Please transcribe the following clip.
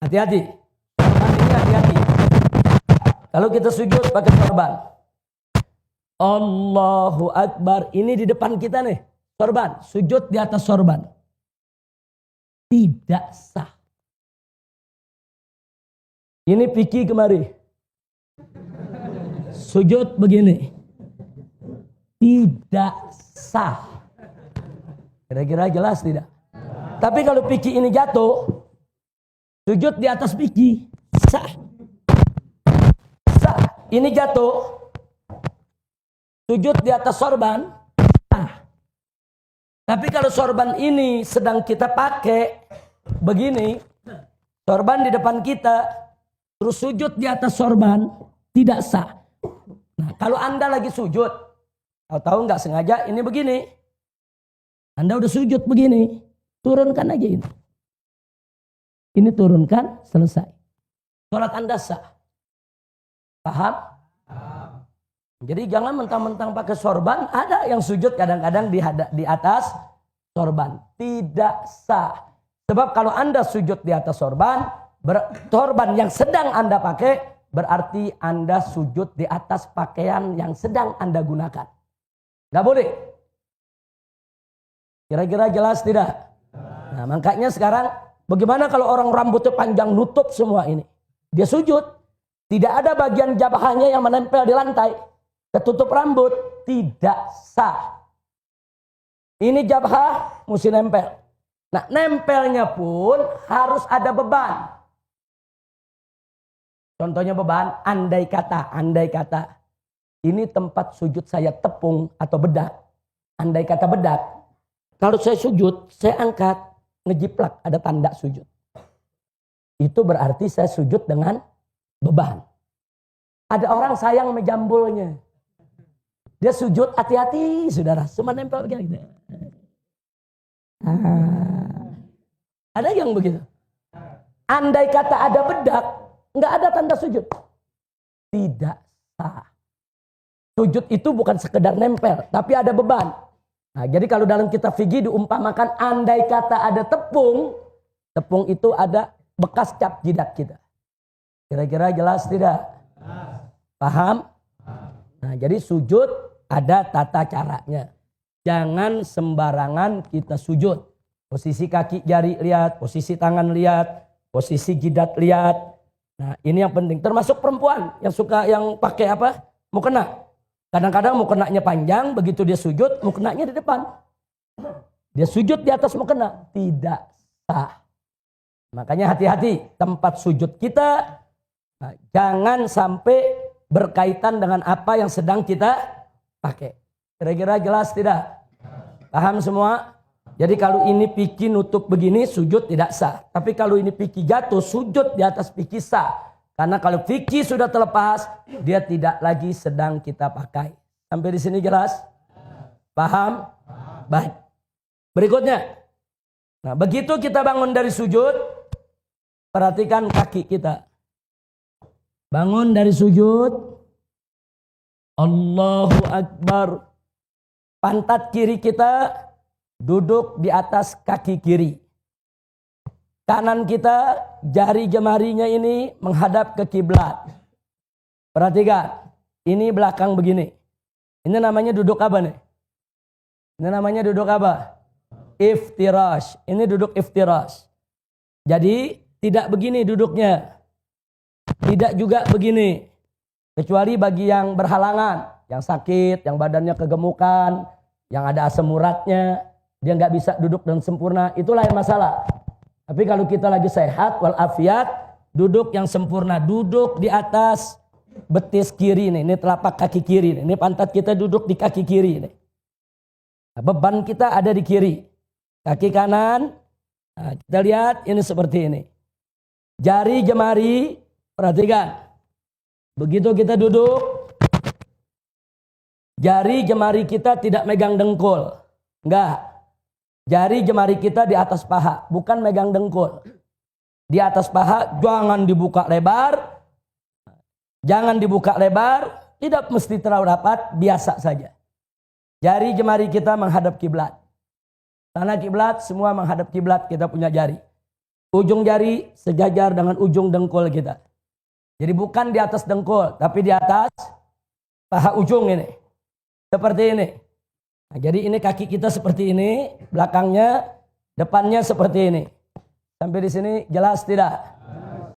Hati-hati. Sorban ini hati-hati. Kalau kita sujud pakai sorban. Allahu Akbar. Ini di depan kita nih. Sorban. Sujud di atas sorban. Tidak sah. Ini Piki kemari. Sujud begini. Tidak sah. Kira-kira jelas tidak? Tapi kalau Piki ini jatuh, sujud di atas Piki, sah. Sah. Ini jatuh, sujud di atas sorban, sah. Tapi kalau sorban ini sedang kita pakai begini, sorban di depan kita, terus sujud di atas sorban, tidak sah. Nah, kalau Anda lagi sujud, tahu-tahu nggak sengaja ini begini, Anda udah sujud begini, turunkan aja ini. Ini turunkan, selesai. Sholat Anda sah. Paham? Jadi jangan mentang-mentang pakai sorban, ada yang sujud kadang-kadang di atas sorban. Tidak sah. Sebab kalau Anda sujud di atas sorban, sorban yang sedang Anda pakai, berarti Anda sujud di atas pakaian yang sedang Anda gunakan. Nggak boleh. Kira-kira jelas tidak? Nah, makanya sekarang bagaimana kalau orang rambutnya panjang nutup semua ini? Dia sujud, tidak ada bagian jabahnya yang menempel di lantai, ketutup rambut, tidak sah. Ini jabah mesti nempel. Nah, nempelnya pun harus ada beban. Contohnya beban, andai kata, ini tempat sujud saya tepung atau bedak. Andai kata bedak, kalau saya sujud, saya angkat, ngejiplak, ada tanda sujud. Itu berarti saya sujud dengan beban. Ada orang sayang menjambulnya. Dia sujud, hati-hati saudara, cuma nempel gitu. Ada yang begitu. Andai kata ada bedak, nggak ada tanda sujud. Tidak sah. Sujud itu bukan sekedar nempel, tapi ada beban. Nah, jadi kalau dalam kitab fikih diumpamakan andai kata ada tepung, tepung itu ada bekas cap jidat kita. Kira-kira jelas tidak? Paham? Nah, jadi sujud ada tata caranya. Jangan sembarangan kita sujud. Posisi kaki jari lihat, posisi tangan lihat, posisi jidat lihat. Nah, ini yang penting. Termasuk perempuan yang suka yang pakai apa? Mukena. Kadang-kadang mukenanya panjang, begitu dia sujud, mukenanya di depan. Dia sujud di atas mukena. Tidak sah. Makanya hati-hati tempat sujud kita. Nah, jangan sampai berkaitan dengan apa yang sedang kita pakai. Kira-kira jelas tidak? Paham semua? Jadi kalau ini Piki nutup begini, sujud tidak sah. Tapi kalau ini Piki jatuh, sujud di atas Piki sah. Karena kalau Piki sudah terlepas, dia tidak lagi sedang kita pakai. Sampai di sini jelas? Paham? Baik. Berikutnya. Nah, begitu kita bangun dari sujud, perhatikan kaki kita. Bangun dari sujud. Allahu Akbar. Pantat kiri kita duduk di atas kaki kiri. Kanan kita, jari jemarinya ini menghadap ke kiblat. Perhatikan, ini belakang begini. Ini namanya duduk apa nih? Ini namanya duduk apa? Iftirash. Ini duduk iftirash. Jadi tidak begini duduknya. Tidak juga begini. Kecuali bagi yang berhalangan, yang sakit, yang badannya kegemukan, yang ada asam uratnya, dia nggak bisa duduk dengan sempurna, itu lain masalah. Tapi kalau kita lagi sehat walafiat, duduk yang sempurna, duduk di atas betis kiri nih, ini telapak kaki kiri nih, ini pantat kita duduk di kaki kiri nih. Nah, beban kita ada di kiri, kaki kanan. Nah, kita lihat ini seperti ini. Jari jemari, perhatikan. Begitu kita duduk, jari jemari kita tidak megang dengkul, enggak. Jari jemari kita di atas paha, bukan megang dengkul. Di atas paha, jangan dibuka lebar. Jangan dibuka lebar, tidak mesti terlalu rapat, biasa saja. Jari jemari kita menghadap kiblat. Tanah kiblat, semua menghadap kiblat, kita punya jari. ujung jari sejajar dengan ujung dengkul kita. Jadi bukan di atas dengkul, tapi di atas paha ujung ini. Seperti ini. Nah, jadi ini kaki kita seperti ini, belakangnya, depannya seperti ini. Sampai di sini jelas tidak?